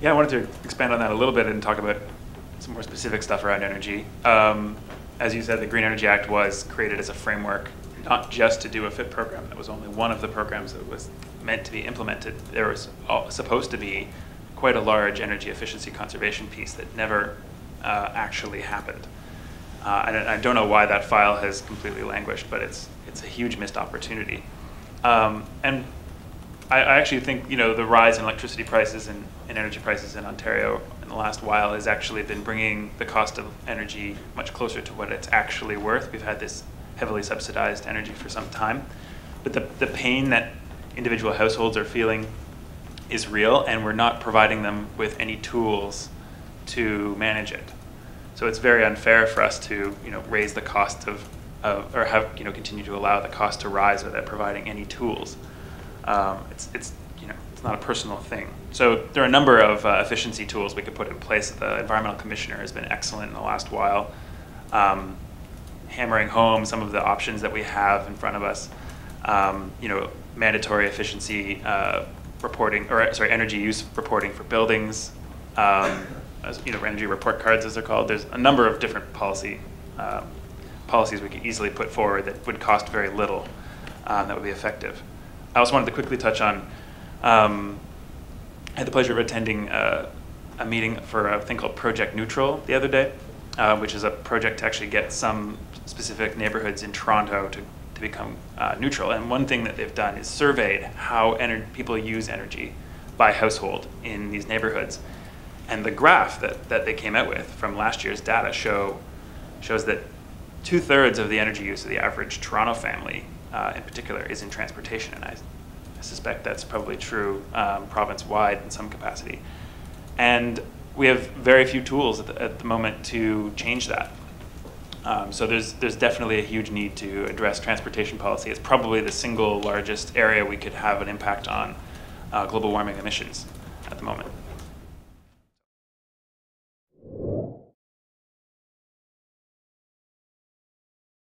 Yeah, I wanted to expand on that a little bit and talk about some more specific stuff around energy. As you said, the Green Energy Act was created as a framework, not just to do a FIT program. That was only one of the programs that was meant to be implemented. There was supposed to be quite a large energy efficiency conservation piece that never actually happened. And I don't know why that file has completely languished, but it's a huge missed opportunity. And I actually think the rise in electricity prices and energy prices in Ontario in the last while has actually been bringing the cost of energy much closer to what it's actually worth. We've had this heavily subsidized energy for some time, but the pain that individual households are feeling is real, and we're not providing them with any tools to manage it. So it's very unfair for us to raise the cost of or have continue to allow the cost to rise without providing any tools. It's not a personal thing. So there are a number of efficiency tools we could put in place. The Environmental Commissioner has been excellent in the last while, hammering home some of the options that we have in front of us. Mandatory efficiency reporting, or sorry, energy use reporting for buildings. Energy report cards, as they're called. There's a number of different policies we could easily put forward that would cost very little, that would be effective. I also wanted to quickly touch on, I had the pleasure of attending a meeting for a thing called Project Neutral the other day, which is a project to actually get some specific neighborhoods in Toronto to become neutral. And one thing that they've done is surveyed how people use energy by household in these neighborhoods. And the graph that they came out with from last year's data shows that 2/3 of the energy use of the average Toronto family in particular is in transportation. And I suspect that's probably true province-wide in some capacity. And we have very few tools at the moment to change that. So there's definitely a huge need to address transportation policy. It's probably the single largest area we could have an impact on global warming emissions at the moment.